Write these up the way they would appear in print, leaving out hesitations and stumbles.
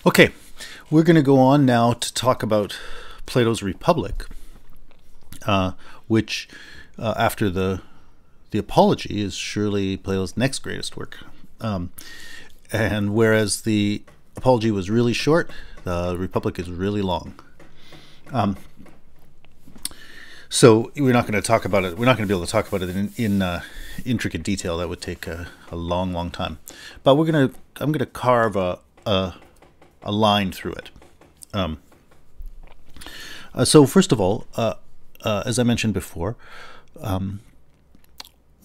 Okay, we're going to go on now to talk about Plato's Republic, which, after the Apology, is surely Plato's next greatest work. And whereas the Apology was really short, the Republic is really long. So we're not going to talk about it. We're not going to be able to talk about it in intricate detail. That would take a long, long time. But I'm going to carve a line through it. So first of all, as I mentioned before,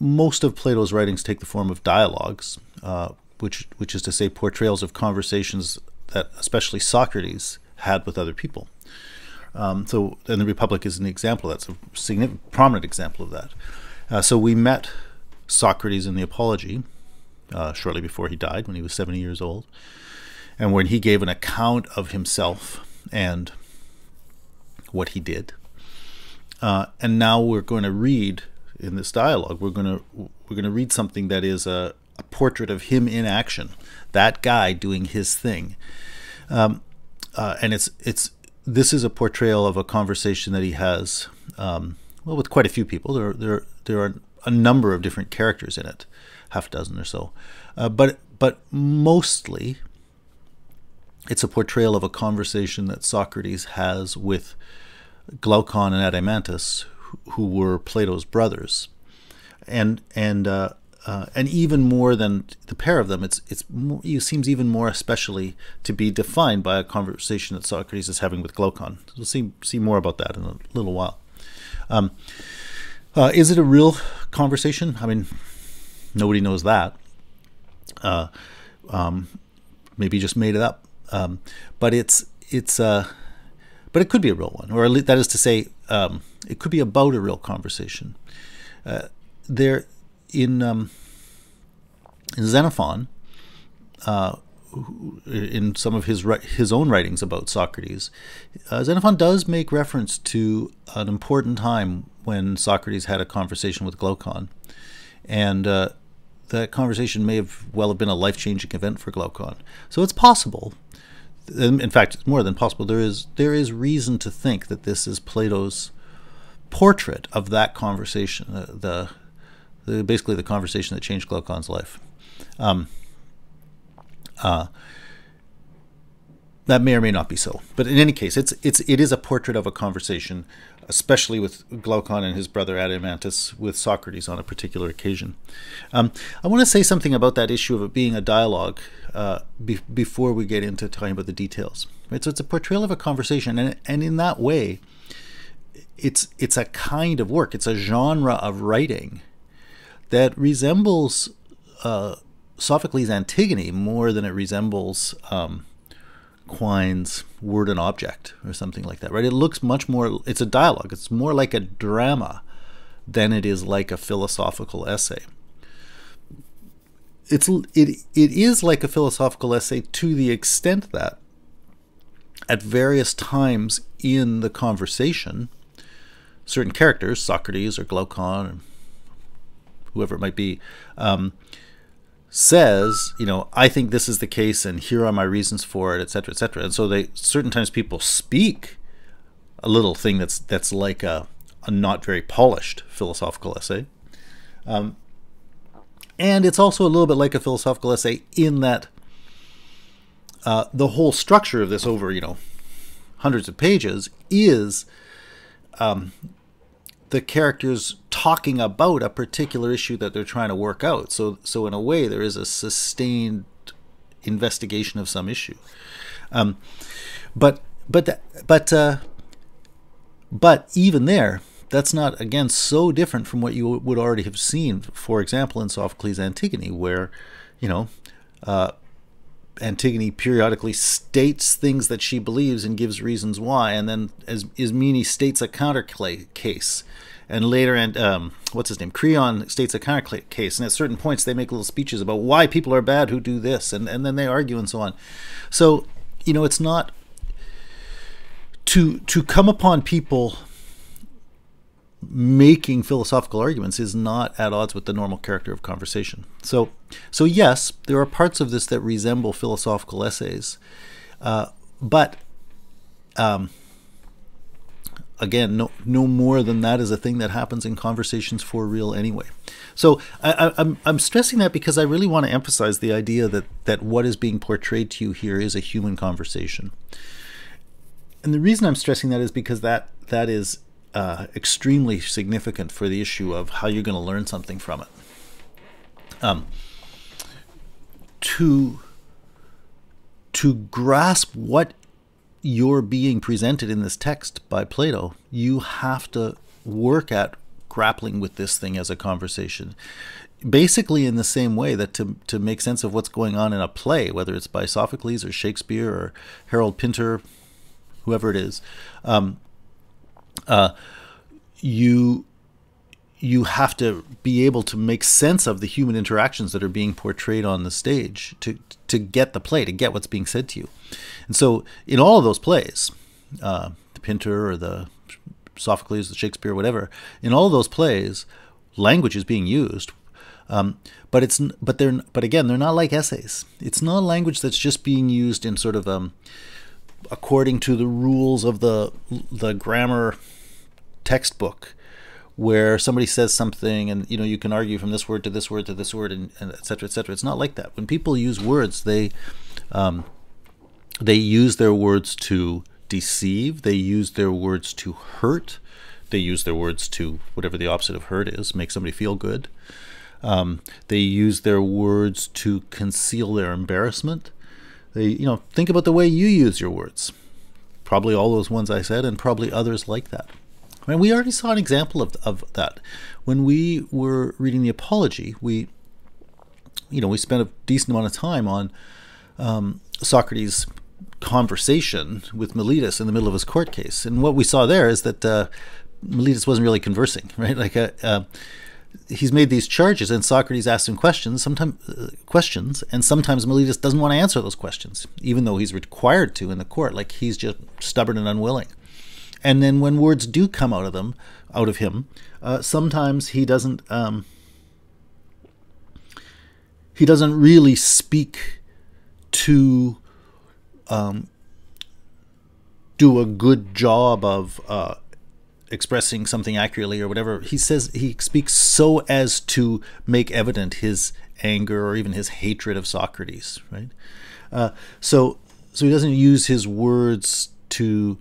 most of Plato's writings take the form of dialogues, which is to say portrayals of conversations that especially Socrates had with other people. And the Republic is an example. That's a prominent example of that. So we met Socrates in the Apology shortly before he died, when he was 70 years old, and when he gave an account of himself and what he did. And now we're going to read in this dialogue. We're going to read something that is a portrait of him in action, that guy doing his thing, and this is a portrayal of a conversation that he has, with quite a few people. There are a number of different characters in it, half a dozen or so, but mostly it's a portrayal of a conversation that Socrates has with Glaucon and Adeimantus, who were Plato's brothers, and even more than the pair of them, it seems even more especially to be defined by a conversation that Socrates is having with Glaucon. We'll see more about that in a little while. Is it a real conversation? I mean, nobody knows that. Maybe he just made it up. But it could be a real one, or that is to say, it could be about a real conversation. In Xenophon, in some of his own writings about Socrates, Xenophon does make reference to an important time when Socrates had a conversation with Glaucon, and that conversation may have been a life-changing event for Glaucon. So it's possible. In fact, it's more than possible. There is reason to think that this is Plato's portrait of that conversation, basically the conversation that changed Glaucon's life. That may or may not be so, but in any case, it is a portrait of a conversation, especially with Glaucon and his brother Adeimantus with Socrates on a particular occasion. I want to say something about that issue of it being a dialogue before we get into talking about the details. Right? So it's a portrayal of a conversation, and in that way, it's a kind of work. It's a genre of writing that resembles Sophocles' Antigone more than it resembles Quine's Word and Object or something like that, right? It looks much more, it's a dialogue. It's more like a drama than it is like a philosophical essay. It is like a philosophical essay to the extent that at various times in the conversation, certain characters, Socrates or Glaucon or whoever it might be, says, I think this is the case, and here are my reasons for it, etc., etc. And so certain times people speak a little thing that's like a not very polished philosophical essay, and it's also a little bit like a philosophical essay in that the whole structure of this over hundreds of pages is the characters talking about a particular issue that they're trying to work out. So in a way, there is a sustained investigation of some issue. But even there, that's not, again, so different from what you would already have seen, for example, in Sophocles' Antigone, where Antigone periodically states things that she believes and gives reasons why, and then as Ismene states a counter case, and later, Creon states a counter case, and at certain points they make little speeches about why people are bad who do this, and then they argue and so on. So it's not to come upon people making philosophical arguments is not at odds with the normal character of conversation. So yes, there are parts of this that resemble philosophical essays, But again, no more than that is a thing that happens in conversations for real anyway. So I'm stressing that because I really want to emphasize the idea that what is being portrayed to you here is a human conversation. And the reason I'm stressing that is because that is extremely significant for the issue of how you're going to learn something from it. To grasp what you're being presented in this text by Plato, you have to work at grappling with this thing as a conversation. Basically in the same way that to make sense of what's going on in a play, whether it's by Sophocles or Shakespeare or Harold Pinter, whoever it is, you have to be able to make sense of the human interactions that are being portrayed on the stage to get the play, to get what's being said to you. And so in all of those plays, the Pinter or the Sophocles, the Shakespeare, whatever, in all of those plays, language is being used. But again, they're not like essays. It's not language that's just being used in sort of according to the rules of the grammar textbook, where somebody says something and you can argue from this word to this word to this word and et cetera, et cetera. It's not like that. When people use words, they use their words to deceive, they use their words to hurt, they use their words to, whatever the opposite of hurt is, make somebody feel good. They use their words to conceal their embarrassment. They, think about the way you use your words. Probably all those ones I said, and probably others like that. I mean, we already saw an example of that. When we were reading the Apology, we spent a decent amount of time on Socrates' conversation with Meletus in the middle of his court case. And what we saw there is that Meletus wasn't really conversing, right? Like he's made these charges, and Socrates asks him questions, and sometimes Meletus doesn't want to answer those questions, even though he's required to in the court. Like he's just stubborn and unwilling. And then when words do come out of him, sometimes he doesn't really speak to do a good job of expressing something accurately or whatever. He speaks so as to make evident his anger or even his hatred of Socrates, right? So he doesn't use his words to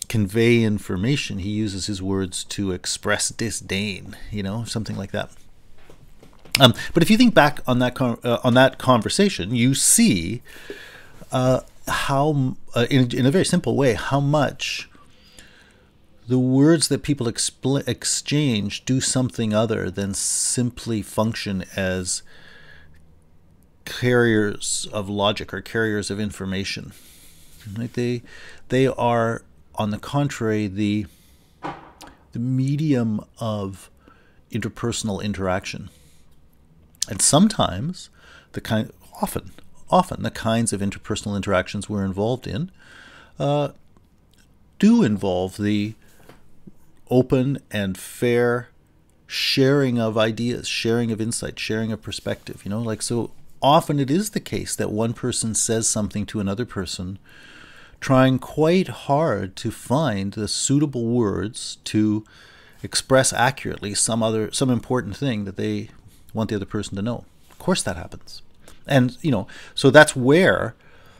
convey information. He uses his words to express disdain, something like that. But if you think back on that conversation, you see how, in a very simple way, how much the words that people exchange do something other than simply function as carriers of logic or carriers of information. Right? They are, on the contrary, the medium of interpersonal interaction. And sometimes often the kinds of interpersonal interactions we're involved in do involve the open and fair sharing of ideas, sharing of insight, sharing of perspective. So often it is the case that one person says something to another person, trying quite hard to find the suitable words to express accurately some important thing that they want the other person to know. Of course that happens. And, so that's where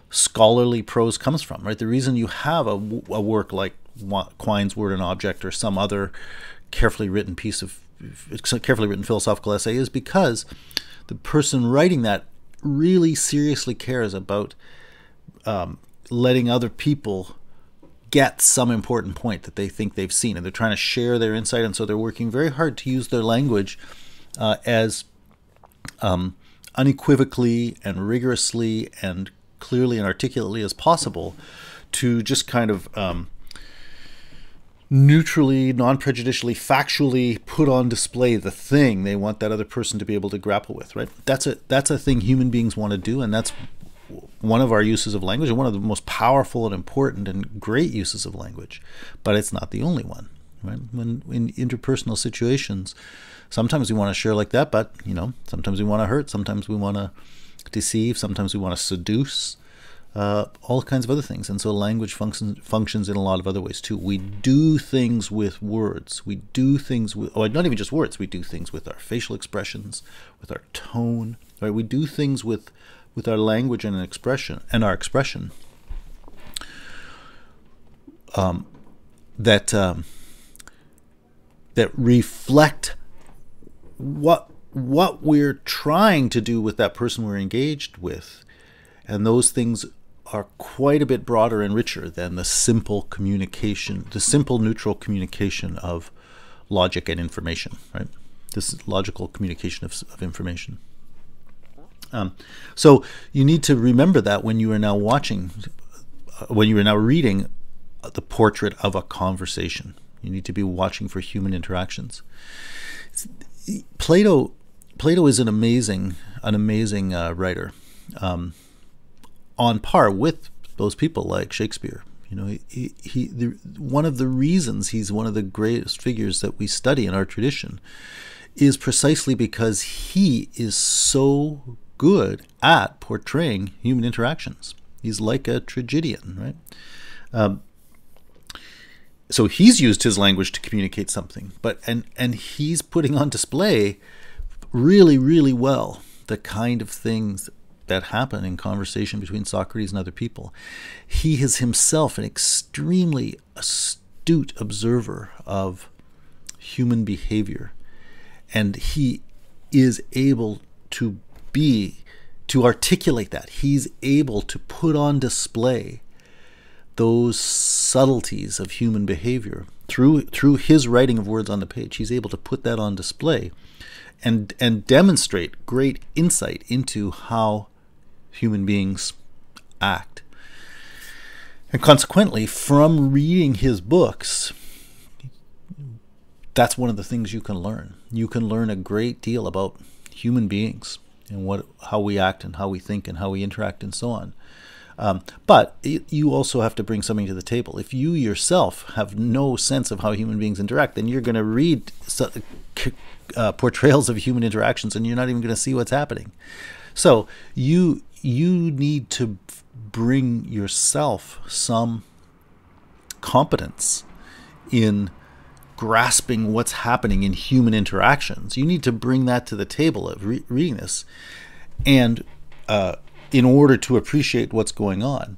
scholarly prose comes from, right? The reason you have a work like Quine's Word and Object or some other carefully written philosophical essay is because the person writing that really seriously cares about letting other people get some important point that they think they've seen, and they're trying to share their insight, and so they're working very hard to use their language as unequivocally and rigorously and clearly and articulately as possible to just kind of neutrally, non-prejudicially, factually put on display the thing they want that other person to be able to grapple with, right? That's a thing human beings want to do, and that's one of our uses of language, and one of the most powerful and important and great uses of language. But it's not the only one, right? When in interpersonal situations, sometimes we want to share like that, but sometimes we want to hurt, sometimes we want to deceive, sometimes we want to seduce, all kinds of other things. And so language functions in a lot of other ways too. We do things with words. We do things with, oh, not even just words. We do things with our facial expressions, with our tone. Right? We do things with our language and our expression. That reflect what we're trying to do with that person we're engaged with, and those things are quite a bit broader and richer than the simple communication, the simple neutral communication of logic and information, right? This logical communication of information. So you need to remember that when you are now watching, when you are now reading the portrait of a conversation. You need to be watching for human interactions. Plato is an amazing writer, on par with those people like Shakespeare. You know, one of the reasons he's one of the greatest figures that we study in our tradition is precisely because he is so good at portraying human interactions. He's like a tragedian, right? So he's used his language to communicate something, but and he's putting on display really, really well the kind of things that happen in conversation between Socrates and other people. He is himself an extremely astute observer of human behavior, and he is able to articulate that. He's able to put on display those subtleties of human behavior through his writing of words on the page. He's able to put that on display and demonstrate great insight into how human beings act. And consequently, from reading his books, that's one of the things you can learn. You can learn a great deal about human beings and how we act and how we think and how we interact and so on. But you also have to bring something to the table. If you yourself have no sense of how human beings interact, then you're going to read portrayals of human interactions and you're not even going to see what's happening. So you need to bring yourself some competence in grasping what's happening in human interactions. You need to bring that to the table of reading this, and in order to appreciate what's going on.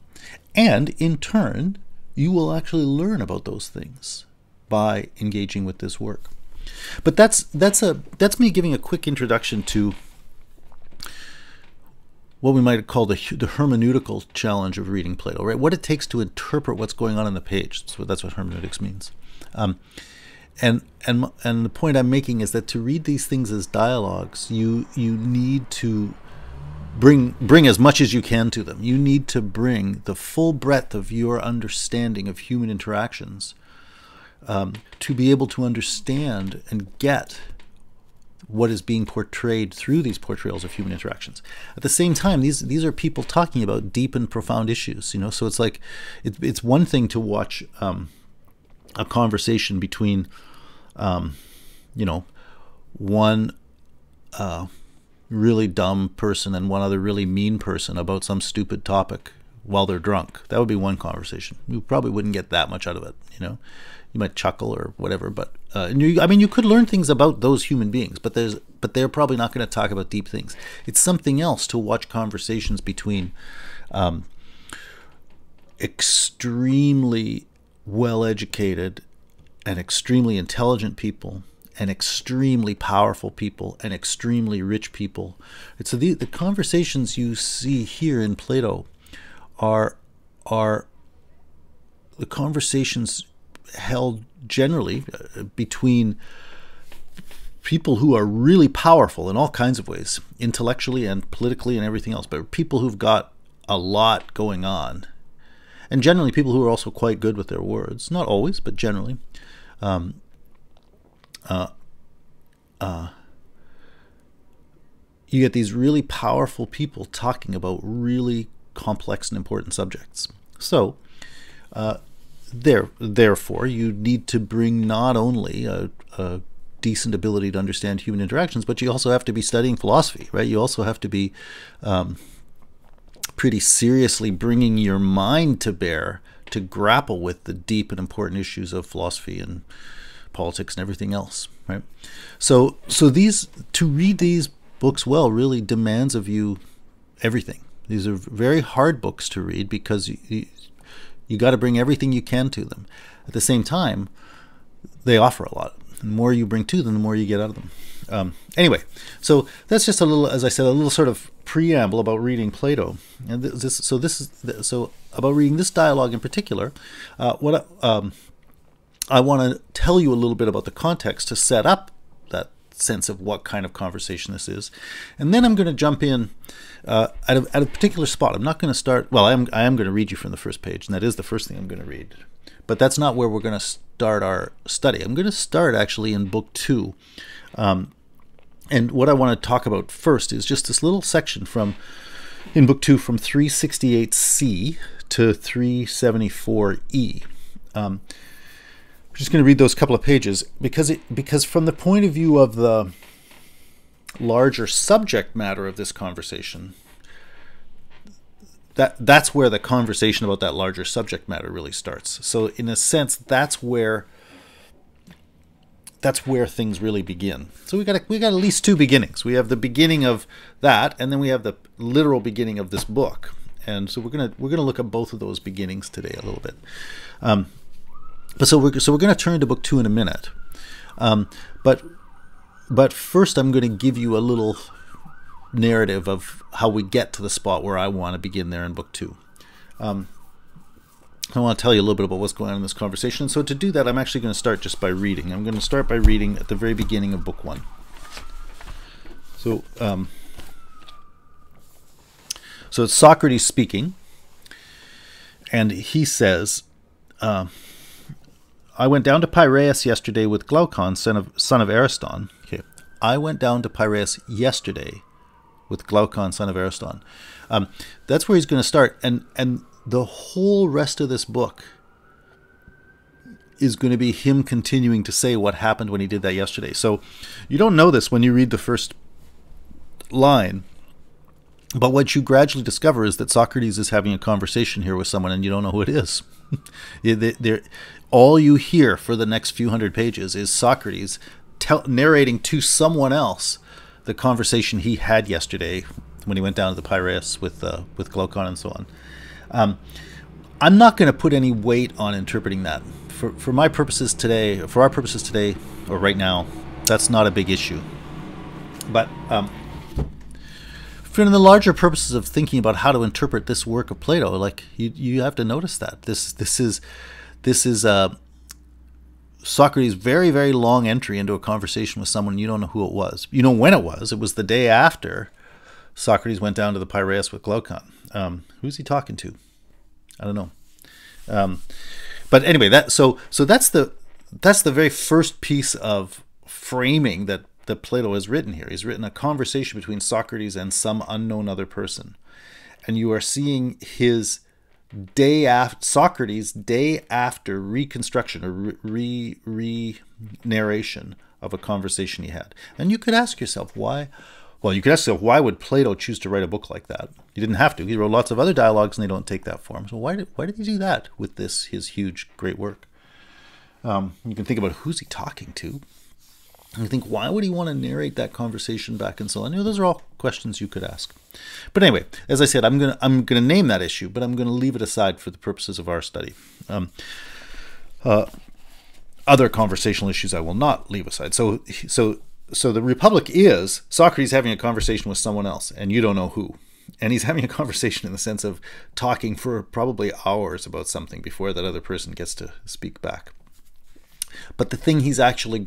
And in turn, you will actually learn about those things by engaging with this work. But that's me giving a quick introduction to what we might call the hermeneutical challenge of reading Plato, right? What it takes to interpret what's going on the page. So that's what hermeneutics means. And the point I'm making is that to read these things as dialogues, you need to bring as much as you can to them. You need to bring the full breadth of your understanding of human interactions to be able to understand and get what is being portrayed through these portrayals of human interactions. At the same time, these are people talking about deep and profound issues. You know, so it's like it's one thing to watch a conversation between one really dumb person and one other really mean person about some stupid topic while they're drunk. That would be one conversation. You probably wouldn't get that much out of it, you know. You might chuckle or whatever, but you could learn things about those human beings, but they're probably not going to talk about deep things. It's something else to watch conversations between extremely well-educated and extremely intelligent people and extremely powerful people and extremely rich people. So the conversations you see here in Plato are the conversations held generally between people who are really powerful in all kinds of ways, intellectually and politically and everything else, but people who've got a lot going on. And generally people who are also quite good with their words. Not always, but generally. You get these really powerful people talking about really complex and important subjects. So, therefore, you need to bring not only a decent ability to understand human interactions, but you also have to be studying philosophy, right? You also have to be pretty seriously bringing your mind to bear to grapple with the deep and important issues of philosophy and politics and everything else, right? So to read these books well really demands of you everything. These are very hard books to read because you got to bring everything you can to them. At the same time, they offer a lot. The more you bring to them, the more you get out of them. Anyway, so that's just a little, as I said, a little sort of preamble about reading Plato. And so about reading this dialogue in particular. What I want to tell you a little bit about the context to set up that sense of what kind of conversation this is, and then I'm going to jump in at a particular spot. I'm not going to start. Well, I am going to read you from the first page, and that is the first thing I'm going to read. But that's not where we're going to start our study. I'm going to start actually in Book 2. And what I want to talk about first is just this little section in Book 2 from 368c to 374e. I'm just going to read those couple of pages because from the point of view of the larger subject matter of this conversation, that's where the conversation about that larger subject matter really starts. So in a sense, that's where things really begin. So we got at least two beginnings. We have the beginning of that, and then we have the literal beginning of this book. And so we're gonna look at both of those beginnings today a little bit. We're going to turn to Book 2 in a minute. But first I'm going to give you a little narrative of how we get to the spot where I want to begin there in Book 2. I want to tell you a little bit about what's going on in this conversation. So to do that, I'm actually going to start just by reading. I'm going to start by reading at the very beginning of Book 1. So it's Socrates speaking, and he says, I went down to Piraeus yesterday with Glaucon, son of Ariston. Okay, I went down to Piraeus yesterday with Glaucon, son of Ariston. That's where he's going to start, and the whole rest of this book is going to be him continuing to say what happened when he did that yesterday. So you don't know this when you read the first line, but what you gradually discover is that Socrates is having a conversation here with someone, and you don't know who it is. All you hear for the next few hundred pages is Socrates narrating to someone else the conversation he had yesterday when he went down to the Piraeus with Glaucon and so on. I'm not going to put any weight on interpreting that. For my purposes today, for our purposes today, or right now, that's not a big issue. But for the larger purposes of thinking about how to interpret this work of Plato, like you have to notice that this is Socrates' very, very long entry into a conversation with someone you don't know who it was. You know when it was. It was the day after Socrates went down to the Piraeus with Glaucon. Who's he talking to? I don't know. But anyway, that's the very first piece of framing that Plato has written here. He's written a conversation between Socrates and some unknown other person, and you are seeing his Socrates' day after reconstruction or re-narration of a conversation he had. And you could ask yourself why. Well, you could ask yourself, why would Plato choose to write a book like that? He didn't have to. He wrote lots of other dialogues, and they don't take that form. So why did he do that with his huge, great work? You can think about who's he talking to. And you think, why would he want to narrate that conversation back and so on? Those are all questions you could ask. But anyway, as I said, I'm gonna name that issue, but I'm gonna leave it aside for the purposes of our study. Other conversational issues I will not leave aside. So the Republic is Socrates having a conversation with someone else, and you don't know who. And he's having a conversation in the sense of talking for probably hours about something before that other person gets to speak back. But the thing he's actually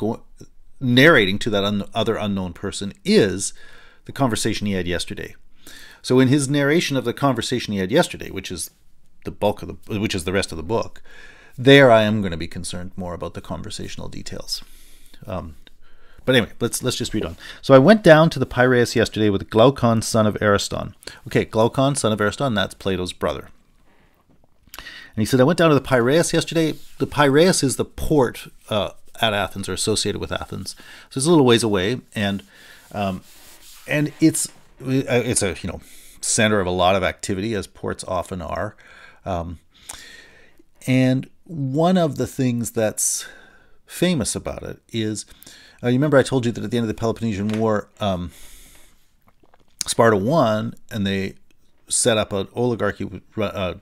narrating to that other unknown person is the conversation he had yesterday. So in his narration of the conversation he had yesterday, which is the rest of the book, there I am going to be concerned more about the conversational details. But anyway, let's just read on. So I went down to the Piraeus yesterday with Glaucon, son of Ariston. Okay, Glaucon, son of Ariston, that's Plato's brother. And he said, I went down to the Piraeus yesterday. The Piraeus is the port at Athens, or associated with Athens. So it's a little ways away, and it's a center of a lot of activity, as ports often are. And one of the things that's famous about it is, you remember I told you that at the end of the Peloponnesian War, Sparta won, and they set up an oligarchy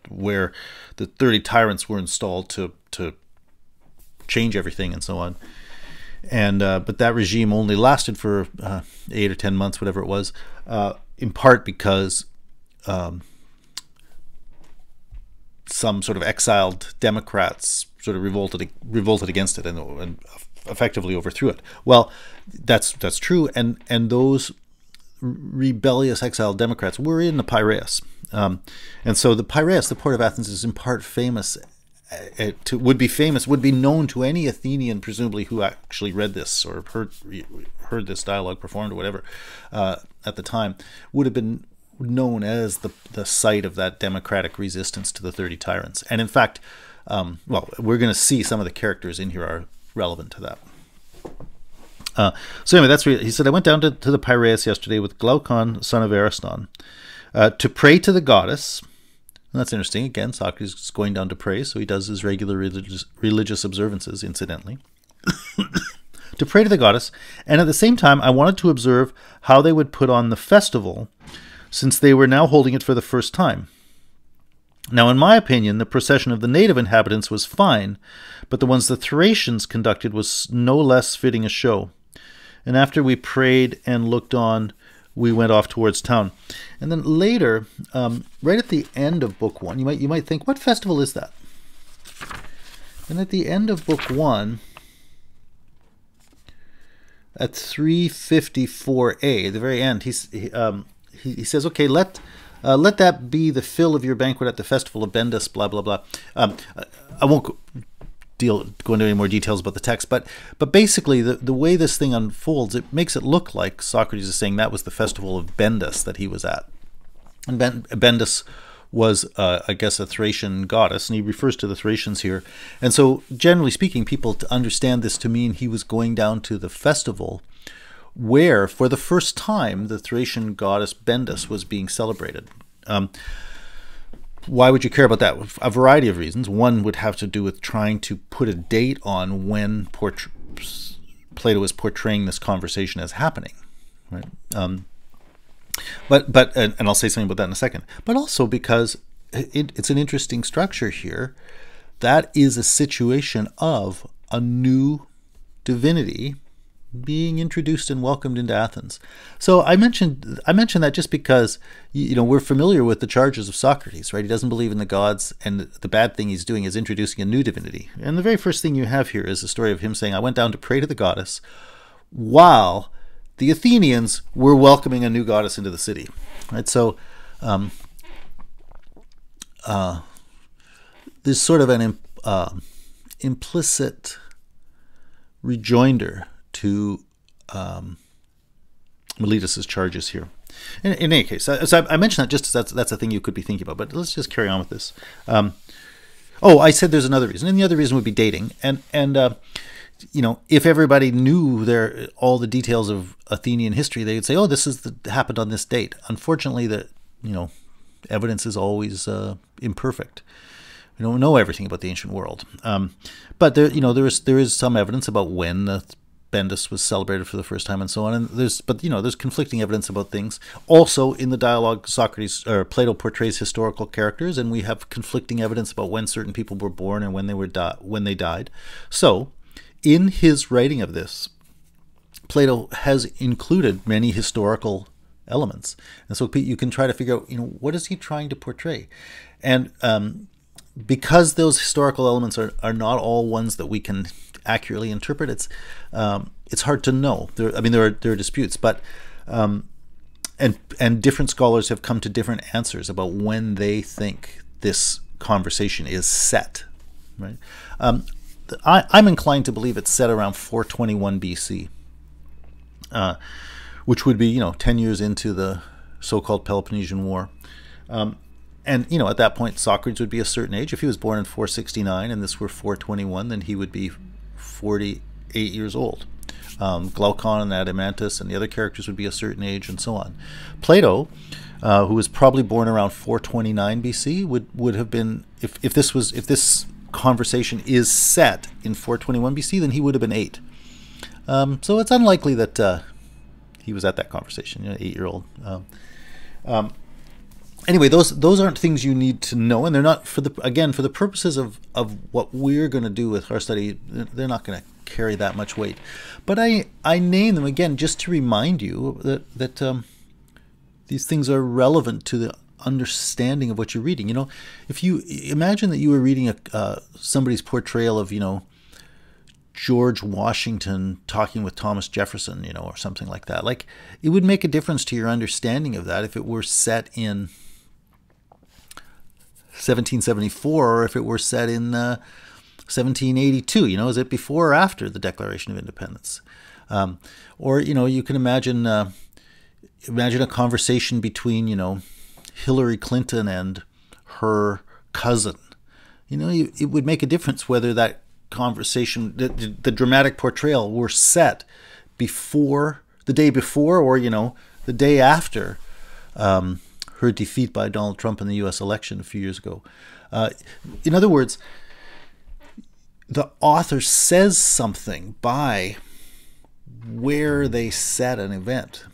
where the 30 tyrants were installed to change everything and so on. And but that regime only lasted for 8 or 10 months, whatever it was, in part because some sort of exiled Democrats sort of revolted against it and effectively overthrew it. Well, that's true, and those rebellious exiled Democrats were in the Piraeus, and so the Piraeus, the port of Athens, is in part famous. Would be known to any Athenian, presumably, who actually read this or heard this dialogue performed or whatever at the time, would have been known as the site of that democratic resistance to the 30 tyrants. And in fact, well, we're going to see some of the characters in here are relevant to that. So anyway, he said, I went down to the Piraeus yesterday with Glaucon, son of Ariston, to pray to the goddess. And that's interesting. Again, Socrates is going down to pray, so he does his regular religious observances, incidentally. To pray to the goddess, and at the same time, I wanted to observe how they would put on the festival, since they were now holding it for the first time. Now, in my opinion, the procession of the native inhabitants was fine, but the ones the Thracians conducted was no less fitting a show. And after we prayed and looked on, we went off towards town. And then later, right at the end of Book 1, you might think, what festival is that? And at the end of Book 1, at 354a, the very end, he says, okay, let that be the fill of your banquet at the festival of Bendus, blah, blah, blah. I won't go into any more details about the text, but basically the way this thing unfolds, it makes it look like Socrates is saying that was the festival of Bendus that he was at. And Bendus was, I guess, a Thracian goddess, and he refers to the Thracians here. And so, generally speaking, people understand this to mean he was going down to the festival where, for the first time, the Thracian goddess Bendus was being celebrated. Why would you care about that? A variety of reasons. One would have to do with trying to put a date on when Plato is portraying this conversation as happening, right? But I'll say something about that in a second. But also because it's an interesting structure here. That is a situation of a new divinity being introduced and welcomed into Athens. So I mentioned that just because we're familiar with the charges of Socrates, right? He doesn't believe in the gods, and the bad thing he's doing is introducing a new divinity. And the very first thing you have here is the story of him saying, I went down to pray to the goddess while the Athenians were welcoming a new goddess into the city, right? So there's sort of an implicit rejoinder to Miletus's charges here. In any case, so I mentioned that just as that's a thing you could be thinking about, but let's just carry on with this. I said there's another reason, and the other reason would be dating. And if everybody knew all the details of Athenian history, they would say, this happened on this date. Unfortunately, evidence is always imperfect. We don't know everything about the ancient world, but there is some evidence about when the Bendus was celebrated for the first time and so on. And there's conflicting evidence about things. Also, in the dialogue, Plato portrays historical characters, and we have conflicting evidence about when certain people were born and when they died. So, in his writing of this, Plato has included many historical elements, and so you can try to figure out, what is he trying to portray, and because those historical elements are not all ones that we can accurately interpret, it's hard to know. There are disputes, but and different scholars have come to different answers about when they think this conversation is set. Right? I'm inclined to believe it's set around 421 BC, which would be 10 years into the so-called Peloponnesian War. And at that point, Socrates would be a certain age. If he was born in 469 and this were 421, then he would be 48 years old. Glaucon and Adeimantus and the other characters would be a certain age, and so on. Plato who was probably born around 429 BC, would have been, if this conversation is set in 421 BC, then he would have been 8. So it's unlikely that he was at that conversation, 8-year-old. Anyway, those aren't things you need to know, and they're not for the purposes of what we're going to do with our study. They're not going to carry that much weight. But I name them again just to remind you that these things are relevant to the understanding of what you're reading. If you imagine that you were reading somebody's portrayal of George Washington talking with Thomas Jefferson, or something like that. Like, it would make a difference to your understanding of that if it were set in 1774 or if it were set in 1782. Is it before or after the Declaration of Independence? Or you can imagine a conversation between Hillary Clinton and her cousin. It would make a difference whether that conversation, the dramatic portrayal, were set before, the day before, or the day after her defeat by Donald Trump in the U.S. election a few years ago. In other words, the author says something by where they set an event,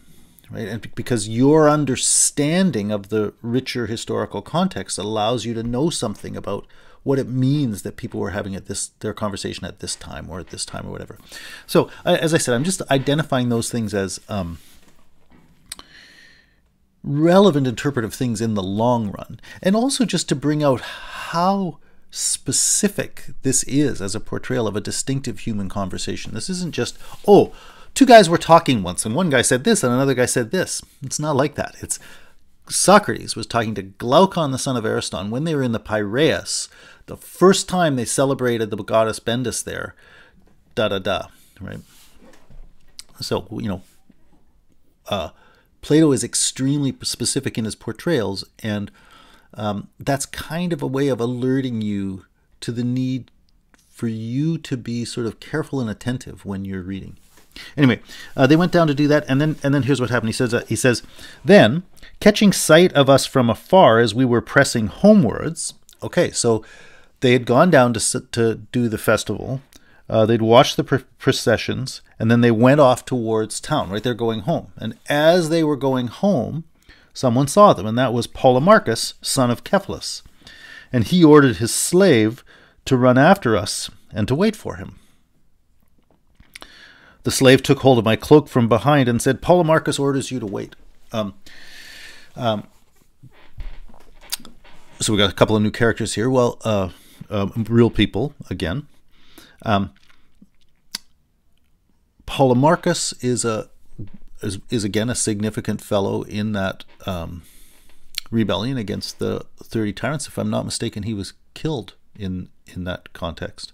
right? And because your understanding of the richer historical context allows you to know something about what it means that people were having their conversation at this time or whatever. So, as I said, I'm just identifying those things as relevant interpretive things in the long run, and also just to bring out how specific this is as a portrayal of a distinctive human conversation. This isn't just, two guys were talking once and one guy said this and another guy said this. It's not like that. It's Socrates was talking to Glaucon, the son of Ariston, when they were in the Piraeus, the first time they celebrated the goddess Bendus there, right? So, Plato is extremely specific in his portrayals, and that's kind of a way of alerting you to the need for you to be sort of careful and attentive when you're reading. Anyway, they went down to do that, and then here's what happened. He says, then, catching sight of us from afar as we were pressing homewards. Okay, so they had gone down to do the festival. They'd watched the processions, and then they went off towards town, right? They're going home. And as they were going home, someone saw them, and that was Polemarchus, son of Kelpas. And he ordered his slave to run after us and to wait for him. The slave took hold of my cloak from behind and said, Polemarchus orders you to wait. So we got a couple of new characters here. Well, real people again. Polemarchus is again a significant fellow in that rebellion against the 30 tyrants. If I'm not mistaken, he was killed in that context.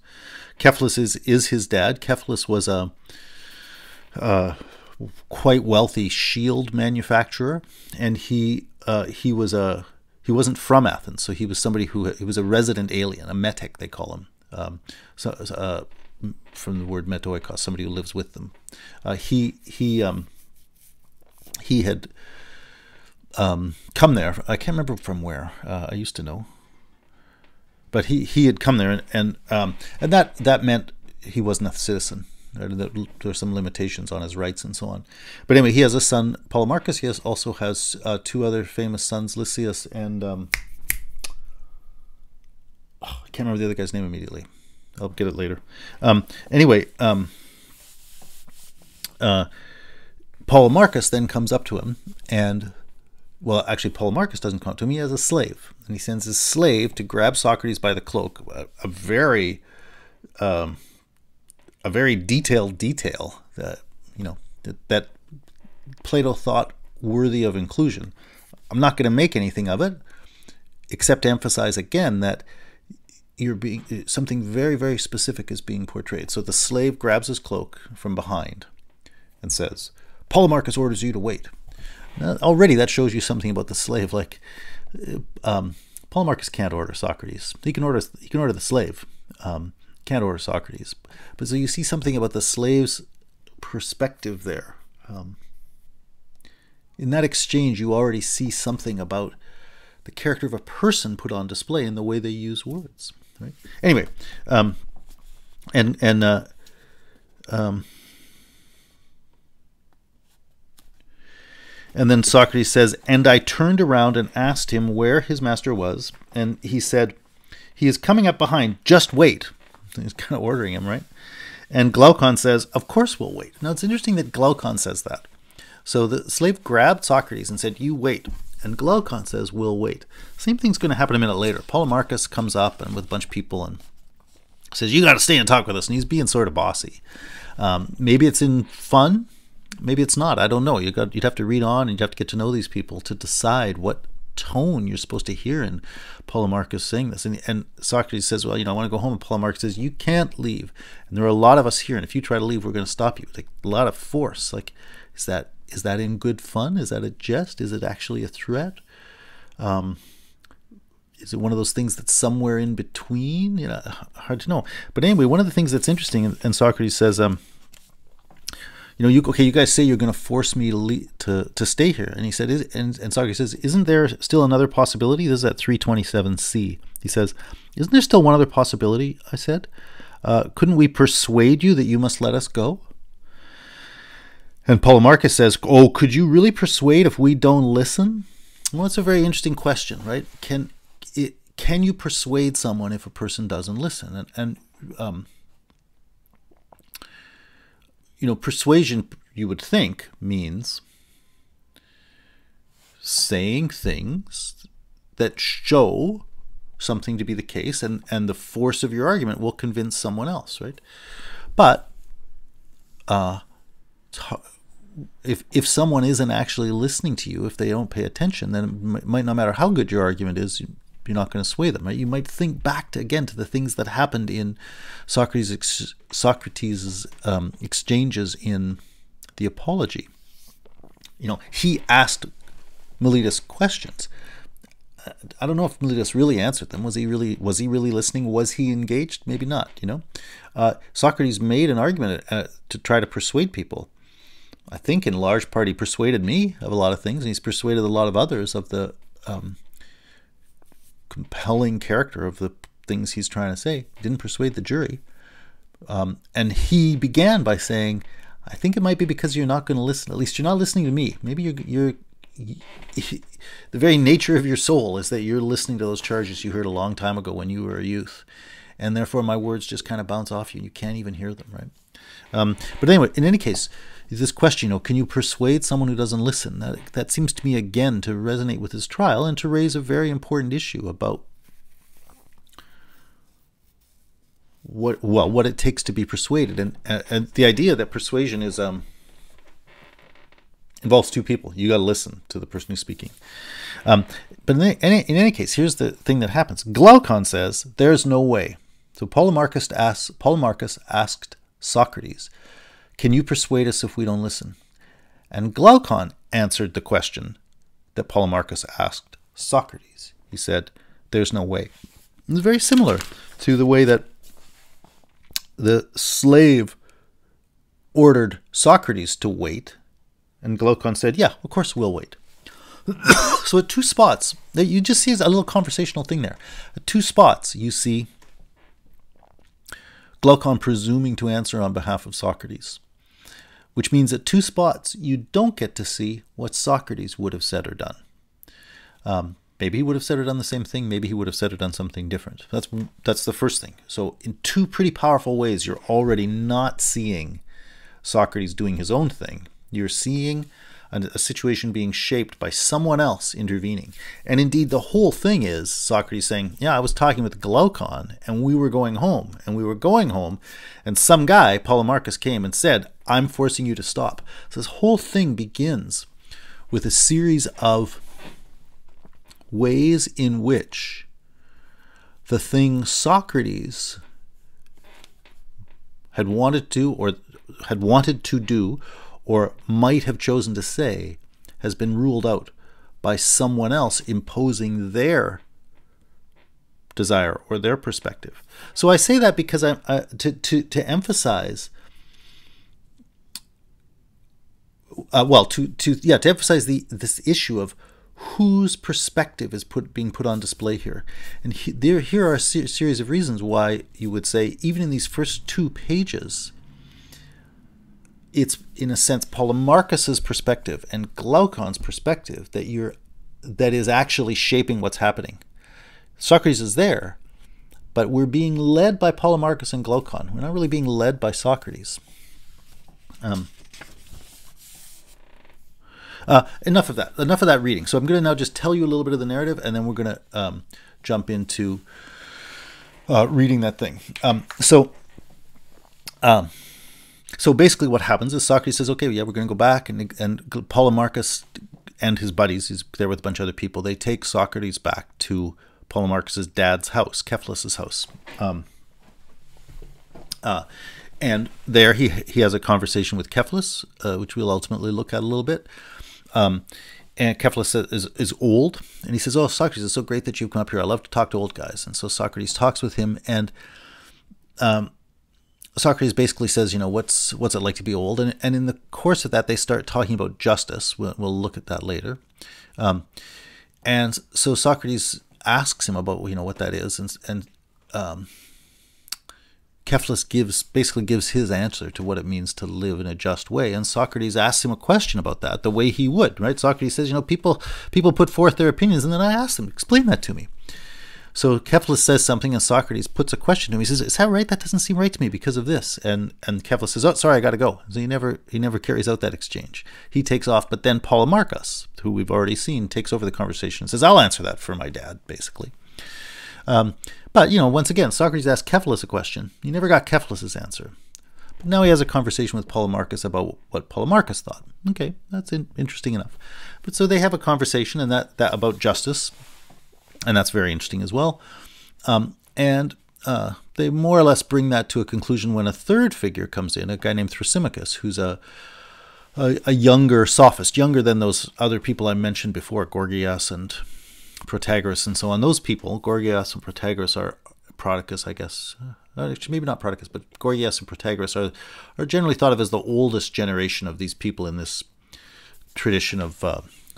Kelpas is his dad. Kelpas was a quite wealthy shield manufacturer, and he wasn't from Athens, so he was somebody he was a resident alien, a metic they call him, from the word metoikos, somebody who lives with them. He had come there. I can't remember from where. I used to know, but he had come there, and that meant he wasn't a citizen. There were some limitations on his rights and so on. But anyway, he has a son, Polemarchus. He also has two other famous sons, Lysias and I can't remember the other guy's name immediately. I'll get it later. Anyway, Polemarchus then comes up to him, and actually Polemarchus doesn't come up to him. He has a slave, and he sends his slave to grab Socrates by the cloak. A very detailed detail that that Plato thought worthy of inclusion. I'm not going to make anything of it, except to emphasize again that something very, very specific is being portrayed. So the slave grabs his cloak from behind and says, Polemarchus orders you to wait. Now, already that shows you something about the slave. Like, Polemarchus can't order Socrates. He can order the slave. Can't order Socrates. But so you see something about the slave's perspective there. in that exchange, you already see something about the character of a person put on display in the way they use words. Right? Anyway, and then Socrates says, "And I turned around and asked him where his master was, and he said, 'He is coming up behind. Just wait.'" He's kind of ordering him, right? And Glaucon says, "Of course we'll wait." Now it's interesting that Glaucon says that. So the slave grabbed Socrates and said, "You wait." And Glaucon says, "We'll wait." Same thing's going to happen a minute later. Polemarchus comes up and with a bunch of people and says, "You got to stay and talk with us." And he's being sort of bossy. Maybe it's in fun. Maybe it's not. I don't know. You'd have to read on and you'd have to get to know these people to decide what tone you're supposed to hear in Polemarchus saying this. And Socrates says, "Well, I want to go home." And Polemarchus says, "You can't leave. And there are a lot of us here. And if you try to leave, we're going to stop you." Like a lot of force. Like, is that in good fun? Is that a jest? Is it actually a threat? Is it one of those things that's somewhere in between? Hard to know. But anyway, one of the things that's interesting, and Socrates says, you guys say you're going to force me to stay here. And he said, and Socrates says, "Isn't there still another possibility?" This is at 327c. He says, "Isn't there still one other possibility?" I said, "Couldn't we persuade you that you must let us go?" And Polemarchus says, "Oh, could you really persuade if we don't listen?" Well, that's a very interesting question, right? Can you persuade someone if a person doesn't listen? And persuasion, you would think, means saying things that show something to be the case, and the force of your argument will convince someone else, right? But if someone isn't actually listening to you, if they don't pay attention, then it might not matter how good your argument is, you're not going to sway them, right? You might think back to the things that happened in Socrates' exchanges in the Apology. He asked Miletus questions. I don't know if Miletus really answered them. Was he really listening? Was he engaged? Maybe not. Socrates made an argument to try to persuade people. I think in large part he persuaded me of a lot of things, and he's persuaded a lot of others of the compelling character of the things he's trying to say. He didn't persuade the jury. And he began by saying, "I think it might be because you're not going to listen. At least you're not listening to me. Maybe you're the very nature of your soul is that you're listening to those charges you heard a long time ago when you were a youth. And therefore my words just kind of bounce off you and you can't even hear them," right? But anyway, in any case, this question, can you persuade someone who doesn't listen? That seems to me, again, to resonate with his trial and to raise a very important issue about what it takes to be persuaded. And the idea that persuasion is involves two people. You got to listen to the person who's speaking. But in any case, here's the thing that happens. Glaucon says, "There's no way." So Polemarchus asked Socrates, "Can you persuade us if we don't listen?" And Glaucon answered the question that Polemarchus asked Socrates. He said, "There's no way." It's very similar to the way that the slave ordered Socrates to wait, and Glaucon said, "Yeah, of course we'll wait." So at two spots, you just see a little conversational thing there. At two spots, you see Glaucon presuming to answer on behalf of Socrates, which means at two spots, you don't get to see what Socrates would have said or done. Maybe he would have said or done the same thing. Maybe he would have said or done something different. That's the first thing. So in two pretty powerful ways, you're already not seeing Socrates doing his own thing. You're seeing a situation being shaped by someone else intervening. And indeed, the whole thing is Socrates saying, "Yeah, I was talking with Glaucon, and we were going home. And some guy, Polemarchus, came and said, 'I'm forcing you to stop.'" So this whole thing begins with a series of ways in which the thing Socrates had wanted to do, or might have chosen to say, has been ruled out by someone else imposing their desire or their perspective. So I say that because to emphasize well, to emphasize this issue of whose perspective is being put on display here. And here are a series of reasons why you would say, even in these first 2 pages, it's in a sense Polemarchus's perspective and Glaucon's perspective that is actually shaping what's happening. Socrates is there, but we're being led by Polemarchus and Glaucon. We're not really being led by Socrates. Enough of that reading. So I'm going to now just tell you a little bit of the narrative, and then we're going to jump into reading that thing. So basically what happens is Socrates says, okay, yeah, we're going to go back, and Polemarchus and his buddies, he's there with a bunch of other people, they take Socrates back to Polemarchus's dad's house, Kelpas's house. And there he has a conversation with Kelpas, which we'll ultimately look at a little bit. And Kelpas is old, and he says, oh, Socrates, it's so great that you've come up here. I love to talk to old guys. And so Socrates talks with him, and Socrates basically says, what's it like to be old? And in the course of that, they start talking about justice. We'll look at that later. And so Socrates asks him about, what that is, and Kelpas basically gives his answer to what it means to live in a just way, and Socrates asks him a question about that, the way he would, right? Socrates says, people put forth their opinions, and then I ask them, explain that to me. So Kelpas says something, and Socrates puts a question to him. He says, is that right? That doesn't seem right to me because of this. And Kelpas says, oh, sorry, I got to go. So he never carries out that exchange. He takes off, but then Polemarchus, who we've already seen, takes over the conversation and says, I'll answer that for my dad, basically. But, once again, Socrates asked Kelpas a question. He never got Kelpas's answer. But now he has a conversation with Polemarchus about what Polemarchus thought. Okay, that's interesting enough. But so they have a conversation and that about justice, and that's very interesting as well. And they more or less bring that to a conclusion when a third figure comes in, a guy named Thrasymachus, who's a younger sophist, younger than those other people I mentioned before, Gorgias and Protagoras and so on. Those people, Gorgias and Protagoras, are Prodicus, I guess. Actually, maybe not Prodicus, but Gorgias and Protagoras are generally thought of as the oldest generation of these people in this tradition of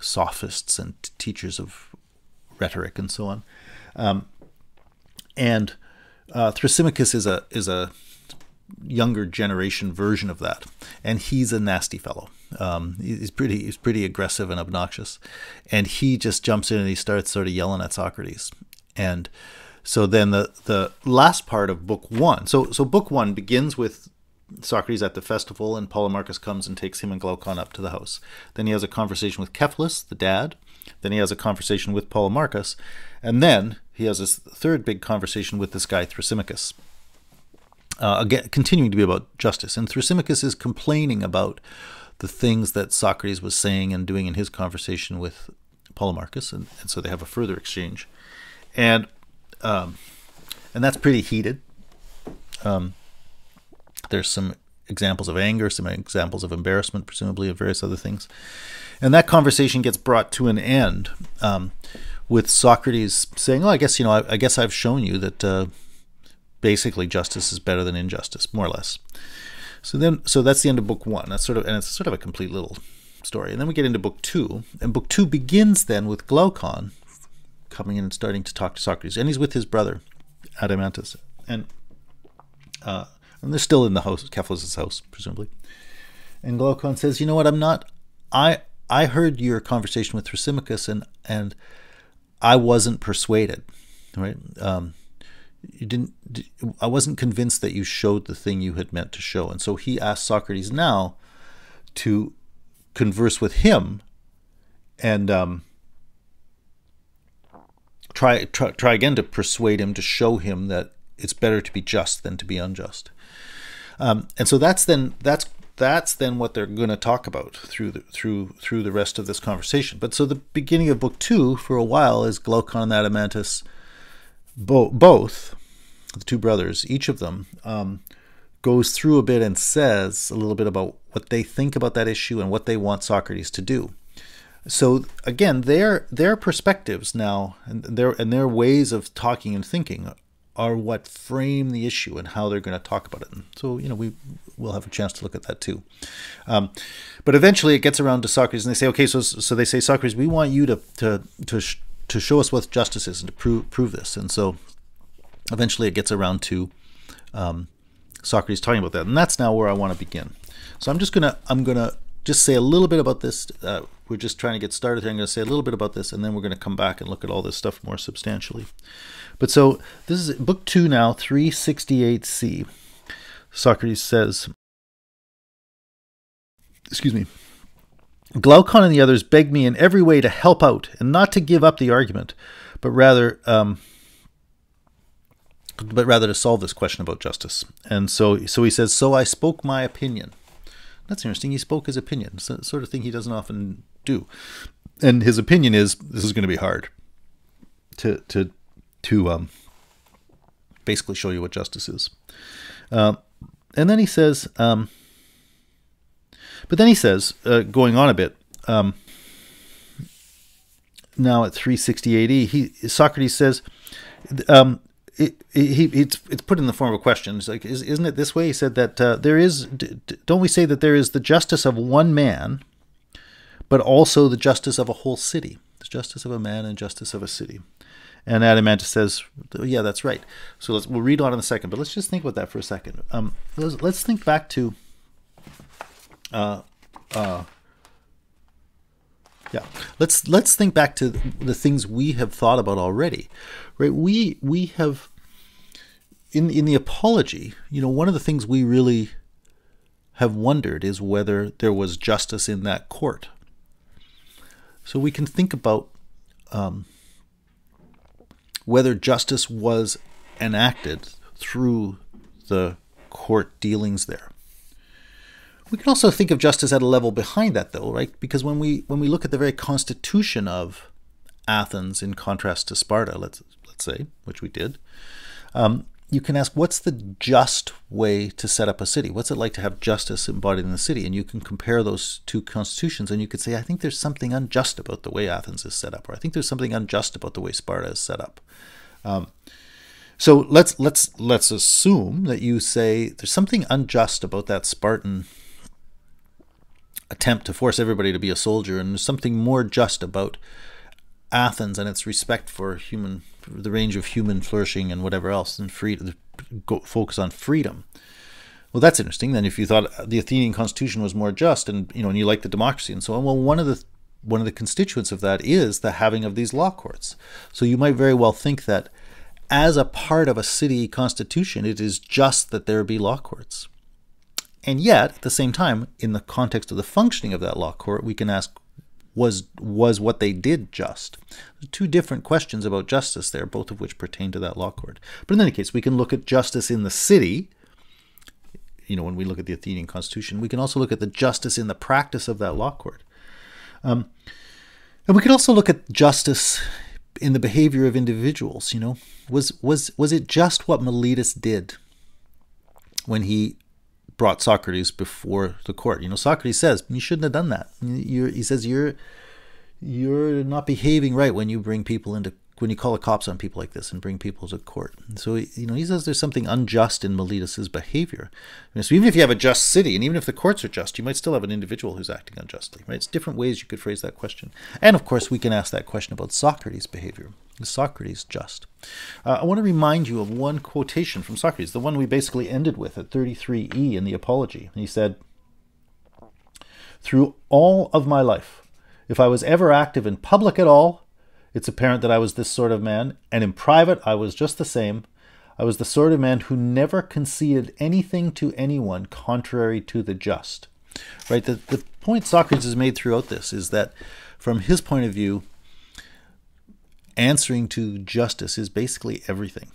sophists and teachers of rhetoric and so on. And Thrasymachus is a younger generation version of that, and he's a nasty fellow. He's pretty aggressive and obnoxious, and he just jumps in and he starts sort of yelling at Socrates. And so then the last part of book 1, so book 1 begins with Socrates at the festival, and Polemarchus comes and takes him and Glaucon up to the house. Then he has a conversation with Kelpas, the dad. Then he has a conversation with Polemarchus, and then he has this third big conversation with this guy Thrasymachus. Again, continuing to be about justice. And Thrasymachus is complaining about the things that Socrates was saying and doing in his conversation with Polemarchus, and so they have a further exchange. And that's pretty heated. There's some examples of anger, some examples of embarrassment, presumably, of various other things. And that conversation gets brought to an end with Socrates saying, oh, I guess I've shown you that basically justice is better than injustice, more or less. So that's the end of book 1. It's sort of a complete little story. And then we get into book 2, and book 2 begins then with Glaucon coming in and starting to talk to Socrates, and he's with his brother Adeimantus, and they're still in the house, Kelpas's house, presumably. And Glaucon says, you know what, I heard your conversation with Thrasymachus, and I wasn't persuaded, right? I wasn't convinced that you showed the thing you had meant to show. And so he asked Socrates now to converse with him and try again to persuade him, to show him that it's better to be just than to be unjust. And so that's then what they're going to talk about through the rest of this conversation. But so the beginning of book 2 for a while is Glaucon and Adeimantus, both the two brothers, each of them goes through a bit and says a little bit about what they think about that issue and what they want Socrates to do. So again, their perspectives now and their ways of talking and thinking are what frame the issue and how they're going to talk about it. And so, we'll have a chance to look at that too. But eventually it gets around to Socrates, and they say, okay, so they say, Socrates, we want you to show us what justice is and to prove this. And so eventually it gets around to Socrates talking about that, and that's now where I want to begin. So I'm gonna just say a little bit about this. We're just trying to get started here. I'm going to say a little bit about this, and then we're going to come back and look at all this stuff more substantially. But so this is book 2 now, 368c. Socrates says, Glaucon and the others begged me in every way to help out and not to give up the argument, but rather to solve this question about justice. And so he says, so I spoke my opinion. That's interesting. He spoke his opinion. It's the sort of thing he doesn't often do. And his opinion is, this is going to be hard to basically show you what justice is. And then he says, going on a bit, now at 368e, Socrates says, it's put in the form of a question. It's like, isn't it this way? He said that don't we say that there is the justice of one man, but also the justice of a whole city? The justice of a man and justice of a city. And Adeimantus says, yeah, that's right. So we'll read on in a second, but let's just think about that for a second. Let's think back to, let's think back to the things we have thought about already, right? We have in the Apology, one of the things we really have wondered is whether there was justice in that court. So we can think about whether justice was enacted through the court dealings there. We can also think of justice at a level behind that, though, right? Because when we look at the very constitution of Athens in contrast to Sparta, let's say, which we did, you can ask, what's the just way to set up a city? What's it like to have justice embodied in the city? And you can compare those two constitutions, and you could say, I think there's something unjust about the way Athens is set up, or I think there's something unjust about the way Sparta is set up. So let's assume that you say there's something unjust about that Spartan attempt to force everybody to be a soldier, and there's something more just about Athens and its respect for the range of human flourishing and whatever else, and focus on freedom. Well, that's interesting. Then, if you thought the Athenian constitution was more just, and and you like the democracy and so on, well, one of the constituents of that is the having of these law courts. So you might very well think that as a part of a city constitution, it is just that there be law courts. And yet, at the same time, in the context of the functioning of that law court, we can ask, was what they did just? Two different questions about justice there, both of which pertain to that law court. But in any case, we can look at justice in the city. When we look at the Athenian constitution, we can also look at the justice in the practice of that law court. And we can also look at justice in the behavior of individuals. Was it just what Miletus did when he brought Socrates before the court? Socrates says, you shouldn't have done that. He says, you're not behaving right when you when you call the cops on people like this and bring people to court. And so, he says there's something unjust in Miletus's behavior. So even if you have a just city, and even if the courts are just, you might still have an individual who's acting unjustly, right? It's different ways you could phrase that question. And of course, we can ask that question about Socrates' behavior. Is Socrates just? I want to remind you of one quotation from Socrates, the one we basically ended with at 33e in the Apology. And he said, through all of my life, if I was ever active in public at all, it's apparent that I was this sort of man, and in private I was just the same. I was the sort of man who never conceded anything to anyone contrary to the just. Right? The point Socrates has made throughout this is that, from his point of view, answering to justice is basically everything.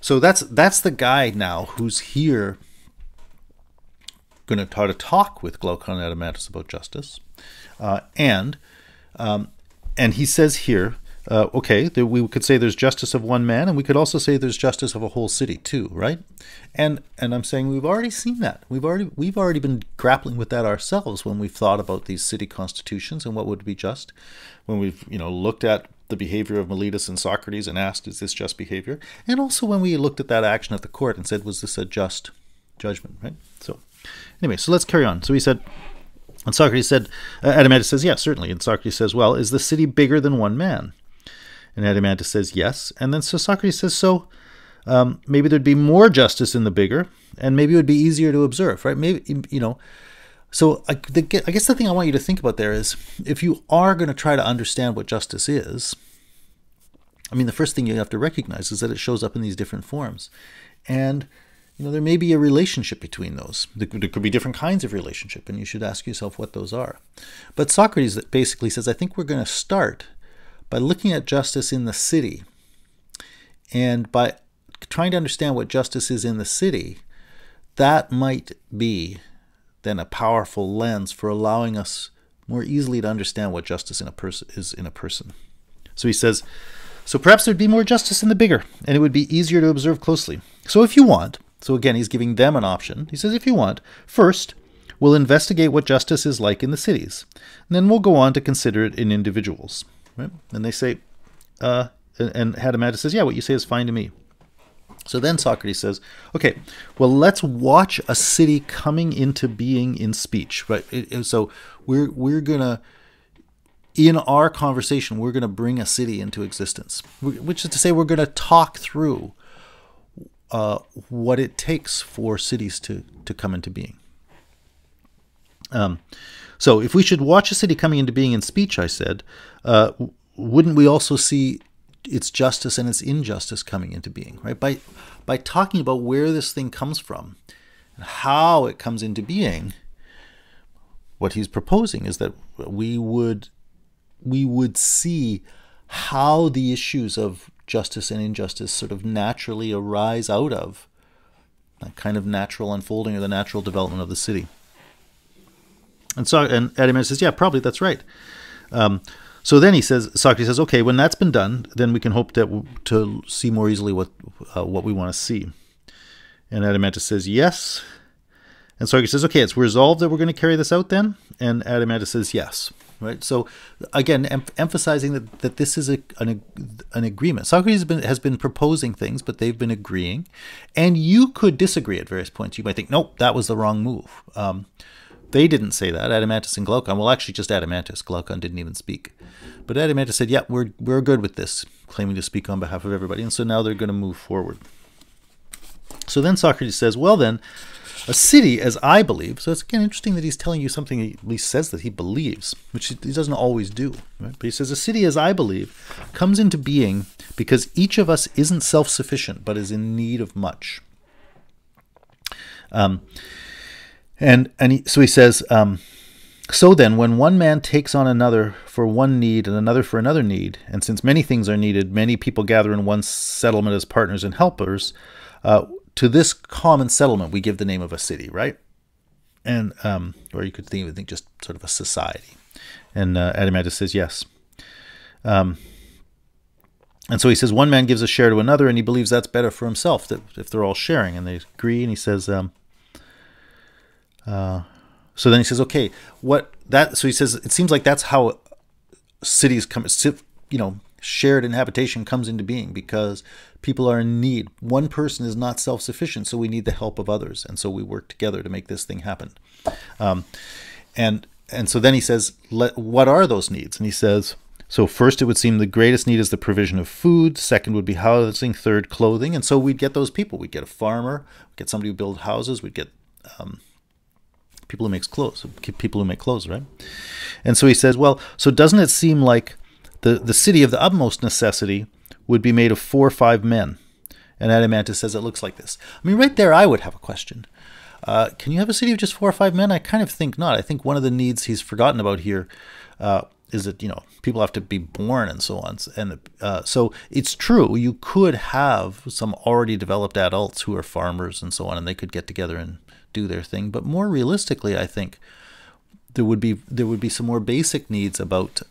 So that's the guy now who's here going to try to talk with Glaucon and Adeimantus about justice. And he says here, we could say there's justice of one man, and we could also say there's justice of a whole city too, right? And I'm saying we've already seen that. We've already been grappling with that ourselves when we've thought about these city constitutions and what would be just. When we've looked at the behavior of Miletus and Socrates and asked, is this just behavior? And also when we looked at that action at the court and said, was this a just judgment, right? So anyway, so let's carry on. So he said, and Socrates said, Adeimantus says, yes, certainly. And Socrates says, well, is the city bigger than one man? And Adeimantus says, yes. And then so Socrates says, so maybe there'd be more justice in the bigger, and maybe it would be easier to observe, right? Maybe, you know, so I guess the thing I want you to think about there is, if you are going to try to understand what justice is, I mean, the first thing you have to recognize is that it shows up in these different forms. And, you know, there may be a relationship between those. There could be different kinds of relationship, and you should ask yourself what those are. But Socrates basically says, I think we're going to start by looking at justice in the city. And by trying to understand what justice is in the city, that might be then a powerful lens for allowing us more easily to understand what justice in a person is in a person. So he says, so perhaps there'd be more justice in the bigger, and it would be easier to observe closely. So if you want, so again, he's giving them an option. He says, if you want, first, we'll investigate what justice is like in the cities, and then we'll go on to consider it in individuals. Right? And they say, and Adeimantus says, yeah, what you say is fine to me. So then Socrates says, okay, well, let's watch a city coming into being in speech, right? So we're going to, in our conversation, we're going to bring a city into existence, which is to say we're going to talk through what it takes for cities to come into being. So if we should watch a city coming into being in speech, I said, wouldn't we also see its justice and its injustice coming into being, right? By talking about where this thing comes from and how it comes into being, what he's proposing is that we would see how the issues of justice and injustice sort of naturally arise out of that kind of natural unfolding or the natural development of the city. And so, and Adeimantus says, yeah, probably that's right. So then Socrates says, okay, when that's been done, then we can hope to see more easily what we want to see. And Adeimantus says, yes. And Socrates says, okay, it's resolved that we're going to carry this out then? And Adeimantus says, yes. Right. So again, emphasizing that this is an agreement. Socrates has been proposing things, but they've been agreeing. And you could disagree at various points. You might think, nope, that was the wrong move. They didn't say that, Adeimantus and Glaucon. Well, actually, just Adeimantus. Glaucon didn't even speak. But Adeimantus said, yeah, we're good with this, claiming to speak on behalf of everybody. And so now they're going to move forward. So then Socrates says, well then, a city, as I believe, so it's again interesting that he's telling you something he at least says that he believes, which he doesn't always do. Right? But he says, a city, as I believe, comes into being because each of us isn't self-sufficient, but is in need of much. So he says, so then, when one man takes on another for one need and another for another need, and since many things are needed, many people gather in one settlement as partners and helpers, to this common settlement we give the name of a city, right? And or you could think just sort of a society. And Adeimantus says yes. And so he says one man gives a share to another, and he believes that's better for himself that if they're all sharing, and they agree. And he says, so then he says, okay, so he says, it seems like that's how cities come, shared inhabitation comes into being, because people are in need. One person is not self-sufficient, so we need the help of others. And so we work together to make this thing happen. And so then he says, what are those needs? And he says, so first it would seem the greatest need is the provision of food. Second would be housing. Third, clothing. And so we'd get those people. We'd get a farmer, we'd get somebody who builds houses, we'd get people who make clothes, right? And so he says, well, so doesn't it seem like the city of the utmost necessity would be made of 4 or 5 men? And Adeimantus says it looks like this. I mean, right there, I would have a question. Can you have a city of just 4 or 5 men? I kind of think not. I think one of the needs he's forgotten about here is that, people have to be born and so on. And so it's true. You could have some already developed adults who are farmers and so on, and they could get together and do their thing. But more realistically, I think there would be some more basic needs about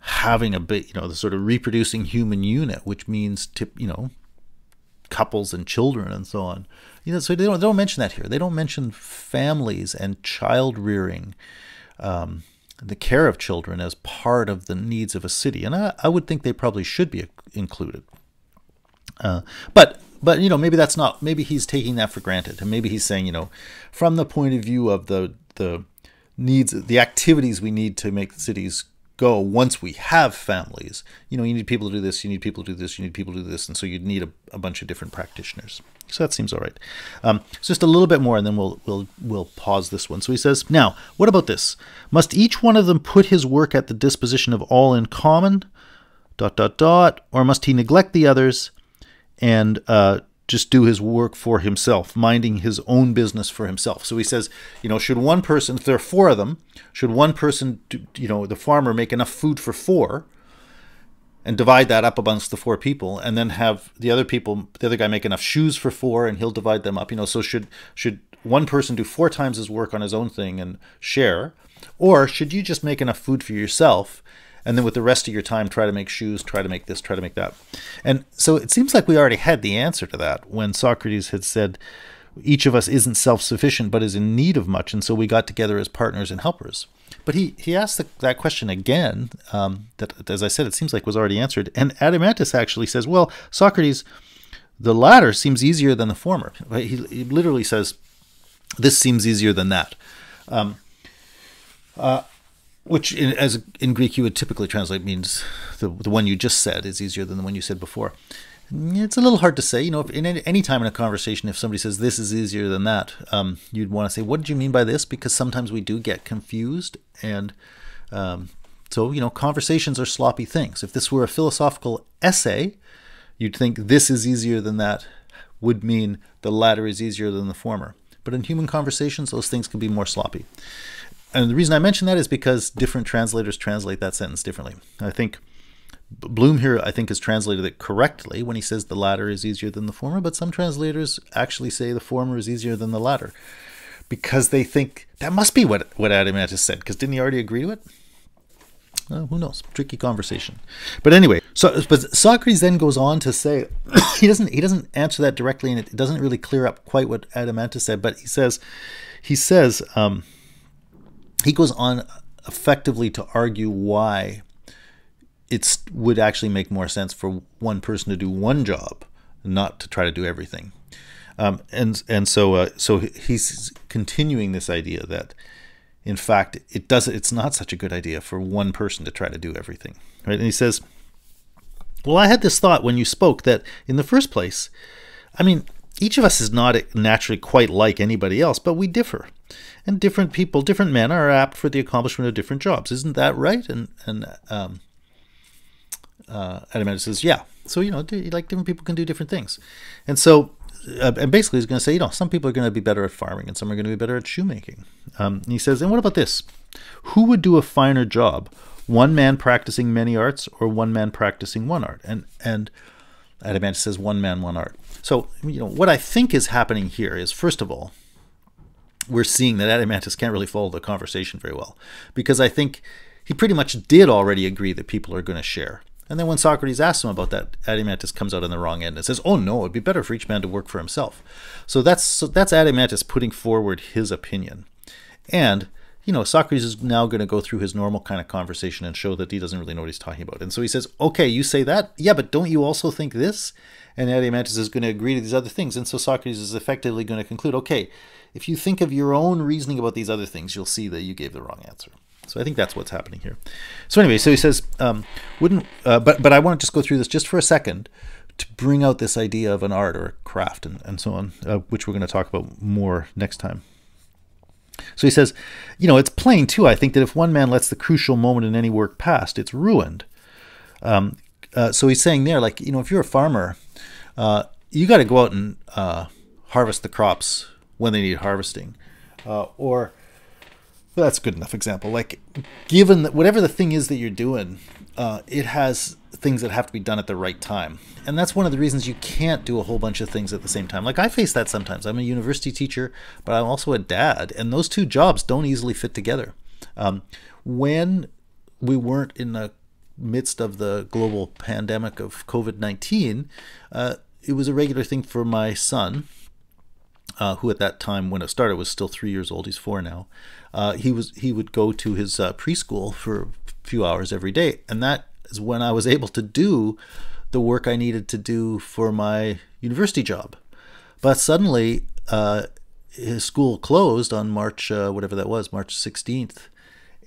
having a bit, the sort of reproducing human unit, which means couples and children and so on. So they don't mention that here. They don't mention families and child rearing. the care of children as part of the needs of a city. And I would think they probably should be included. But maybe that's not, maybe he's taking that for granted. And maybe he's saying, from the point of view of the needs, the activities we need to make the cities go once we have families, you need people to do this, you need people to do this, you need people to do this. And so you'd need a bunch of different practitioners. So that seems all right. So just a little bit more, and then we'll pause this one. So he says, now, what about this? Must each one of them put his work at the disposition of all in common, ... or must he neglect the others and just do his work for himself, minding his own business for himself? So he says, should one person, if there are 4 of them, should one person, the farmer, make enough food for 4 and divide that up amongst the 4 people, and then have the other guy make enough shoes for 4 and he'll divide them up? So should one person do 4 times his work on his own thing and share? Or should you just make enough food for yourself, and then with the rest of your time try to make shoes, try to make this, try to make that? And so it seems like we already had the answer to that when Socrates had said, each of us isn't self-sufficient but is in need of much, and so we got together as partners and helpers. But he asked that question again, that, as I said, it seems like was already answered. And Adeimantus actually says, well, Socrates, the latter seems easier than the former. He literally says, this seems easier than that. Which in Greek you would typically translate means the one you just said is easier than the one you said before. It's a little hard to say. If in any time in a conversation, if somebody says this is easier than that, you'd want to say, what did you mean by this? Because sometimes we do get confused. And so, conversations are sloppy things. If this were a philosophical essay, you'd think this is easier than that would mean the latter is easier than the former. But in human conversations, those things can be more sloppy. And the reason I mention that is because different translators translate that sentence differently. I think Bloom here, has translated it correctly when he says the latter is easier than the former, but some translators actually say the former is easier than the latter because they think that must be what Adeimantus said, because didn't he already agree to it? Who knows? Tricky conversation. But anyway, but Socrates then goes on to say, he doesn't answer that directly, and it doesn't really clear up quite what Adeimantus said, but he says, he goes on effectively to argue why it would actually make more sense for one person to do one job, not to try to do everything. So he's continuing this idea that, in fact, it's not such a good idea for one person to try to do everything, right? And he says, well, I had this thought when you spoke that, in the first place, each of us is not naturally quite like anybody else, but we differ. And different people, different men are apt for the accomplishment of different jobs. Isn't that right? And Adeimantus says, yeah. So, different people can do different things. And so, and basically he's going to say, some people are going to be better at farming and some are going to be better at shoemaking. And he says, and what about this? Who would do a finer job? One man practicing many arts or one man practicing one art? And Adeimantus says, one man, one art. So, what I think is happening here is, first of all, we're seeing that Adeimantus can't really follow the conversation very well, because I think he pretty much did already agree that people are going to share. And then when Socrates asks him about that, Adeimantus comes out on the wrong end and says, oh no, it'd be better for each man to work for himself. So that's Adeimantus putting forward his opinion. And, Socrates is now going to go through his normal kind of conversation and show that he doesn't really know what he's talking about. And so he says, okay, you say that? Yeah, but don't you also think this? And Adeimantus is going to agree to these other things. And so Socrates is effectively going to conclude, okay, if you think of your own reasoning about these other things, you'll see that you gave the wrong answer. So I think that's what's happening here. So anyway, so he says, but I want to just go through this just for a second to bring out this idea of an art or a craft and so on, which we're going to talk about more next time. So he says, it's plain too, I think, that if one man lets the crucial moment in any work past, it's ruined. So he's saying there, if you're a farmer, you got to go out and harvest the crops when they need harvesting, or that's a good enough example. Given that whatever the thing is that you're doing, it has things that have to be done at the right time. And that's one of the reasons you can't do a whole bunch of things at the same time. I face that sometimes. I'm a university teacher, but I'm also a dad. And those two jobs don't easily fit together. When we weren't in the midst of the global pandemic of COVID-19, it was a regular thing for my son who at that time when it started was still 3 years old. He's 4 now. He would go to his preschool for a few hours every day, and that is when I was able to do the work I needed to do for my university job. But suddenly, his school closed on March, whatever that was, March 16th.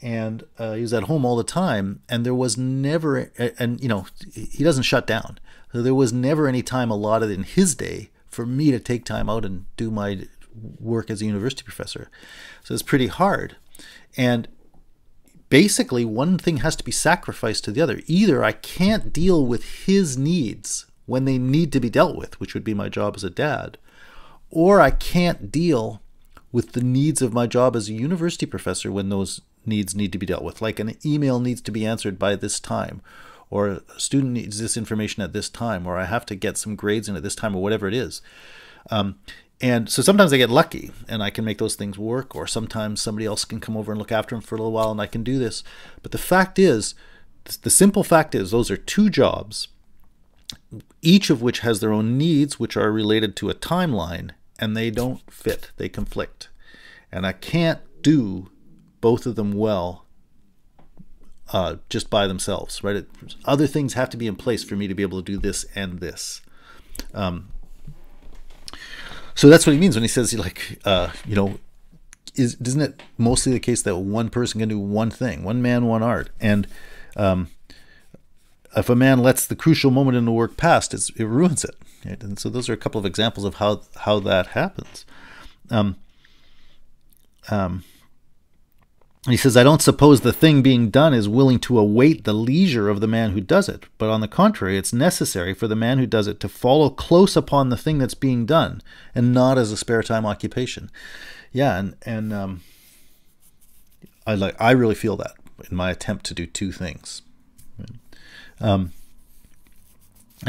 And he was at home all the time. And there was never, and you know, he doesn't shut down. So there was never any time allotted in his day for me to take time out and do my work as a university professor. So it's pretty hard. And basically, one thing has to be sacrificed to the other. Either I can't deal with his needs when they need to be dealt with, which would be my job as a dad, or I can't deal with the needs of my job as a university professor when those needs need to be dealt with. Like an email needs to be answered by this time, or a student needs this information at this time, or I have to get some grades in at this time, or whatever it is. And so sometimes I get lucky and I can make those things work, or sometimes somebody else can come over and look after them for a little while and I can do this. But the fact is, the simple fact is, those are two jobs, each of which has their own needs, which are related to a timeline, and they don't fit, they conflict. And I can't do both of them well just by themselves, right? Other things have to be in place for me to be able to do this and this. So that's what he means when he says, like, you know, isn't it mostly the case that one person can do one thing, one man, one art? And if a man lets the crucial moment in the work pass, it ruins it. Right? And so those are a couple of examples of how that happens. He says, I don't suppose the thing being done is willing to await the leisure of the man who does it, but on the contrary, it's necessary for the man who does it to follow close upon the thing that's being done, and not as a spare time occupation. Yeah, and I really feel that in my attempt to do two things. And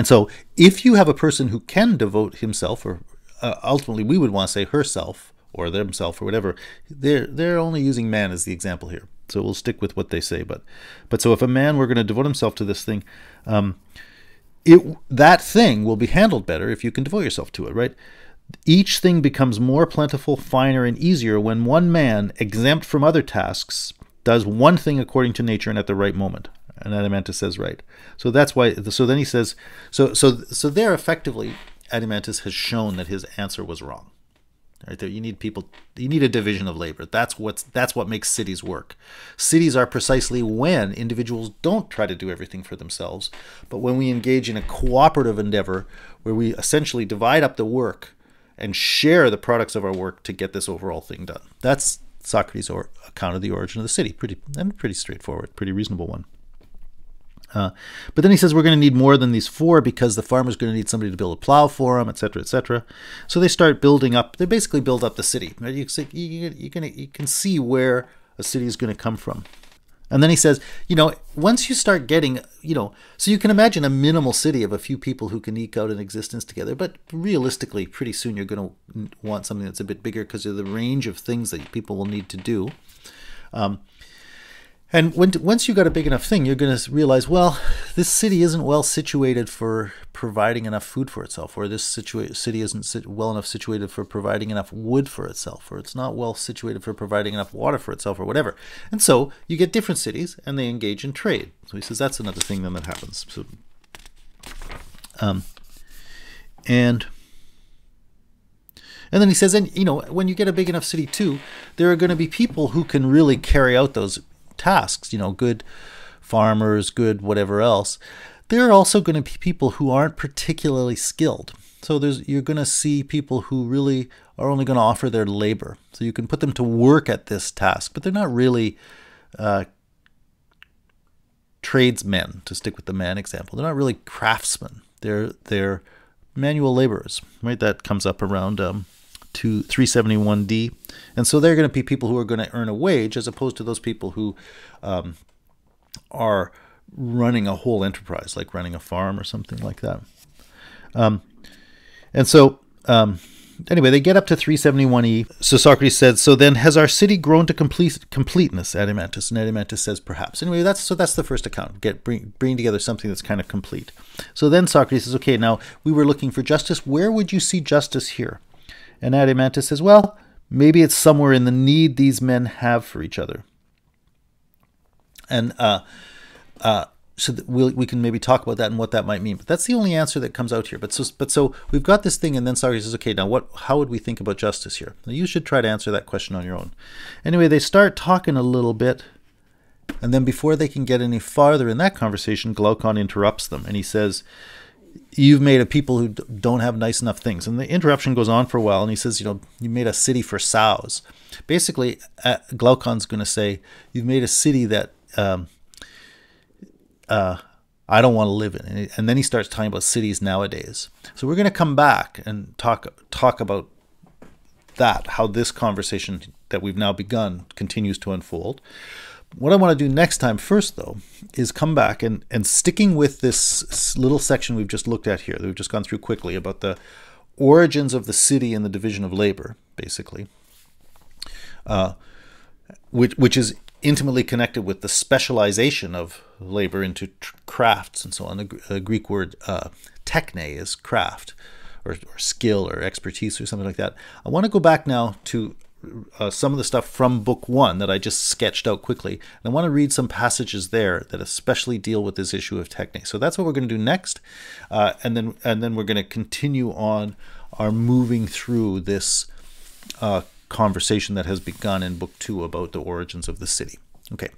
so, if you have a person who can devote himself, or ultimately we would want to say herself, or themself, or whatever, they're only using man as the example here. So we'll stick with what they say. But so if a man were going to devote himself to this thing, that thing will be handled better if you can devote yourself to it, right? Each thing becomes more plentiful, finer, and easier when one man, exempt from other tasks, does one thing according to nature and at the right moment. And Adeimantus says right. So that's why. So then he says. So there effectively, Adeimantus has shown that his answer was wrong. Right there, you need people. You need a division of labor. That's what makes cities work. Cities are precisely when individuals don't try to do everything for themselves, but when we engage in a cooperative endeavor where we essentially divide up the work and share the products of our work to get this overall thing done. That's Socrates' account of the origin of the city. Pretty straightforward, pretty reasonable one. But then he says we're going to need more than these four because the farmer's going to need somebody to build a plow for him, etc., etc. So they start building up. They basically build up the city. Right? You can see where a city is going to come from. And then he says, once you start getting, so you can imagine a minimal city of a few people who can eke out an existence together. But realistically, pretty soon you're going to want something that's a bit bigger because of the range of things that people will need to do. And once you got a big enough thing, you're going to realize, well, this city isn't well situated for providing enough food for itself, or this city isn't well enough situated for providing enough wood for itself, or it's not well situated for providing enough water for itself, or whatever. And so you get different cities, and they engage in trade. So he says that's another thing then that happens. So, and then he says, and when you get a big enough city too, there are going to be people who can really carry out those tasks, good farmers, good whatever else. There are also going to be people who aren't particularly skilled. So you're going to see people who really are only going to offer their labor. So you can put them to work at this task, but they're not really tradesmen, to stick with the man example. They're not really craftsmen. They're manual laborers, right? That comes up around to 371D. And so they're going to be people who are going to earn a wage as opposed to those people who are running a whole enterprise, like running a farm or something like that. And so anyway, they get up to 371E. So Socrates said, so then has our city grown to completeness, Adeimantus? And Adeimantus says, perhaps. Anyway, that's the first account. Bring together something that's kind of complete. So then Socrates says, okay, now we were looking for justice. Where would you see justice here? And Adeimantus says, well, maybe it's somewhere in the need these men have for each other. And so we can maybe talk about that and what that might mean. But that's the only answer that comes out here. But so we've got this thing, and then Socrates says, okay, now how would we think about justice here? Now you should try to answer that question on your own. Anyway, they start talking a little bit, and then before they can get any farther in that conversation, Glaucon interrupts them, and he says, you've made a people who don't have nice enough things. And the interruption goes on for a while, and he says, you made a city for sows. Basically, Glaucon's going to say, you've made a city that I don't want to live in. And then he starts talking about cities nowadays. So we're going to come back and talk about that, how this conversation that we've now begun continues to unfold. What I want to do next time first, though, is come back and sticking with this little section we've just looked at here, that we've just gone through quickly, about the origins of the city and the division of labor, basically, which is intimately connected with the specialization of labor into crafts and so on. The Greek word techne is craft or skill or expertise or something like that. I want to go back now to some of the stuff from book 1 that I just sketched out quickly. And I want to read some passages there that especially deal with this issue of techne. So that's what we're going to do next. And then we're going to continue on our moving through this conversation that has begun in book 2 about the origins of the city. Okay.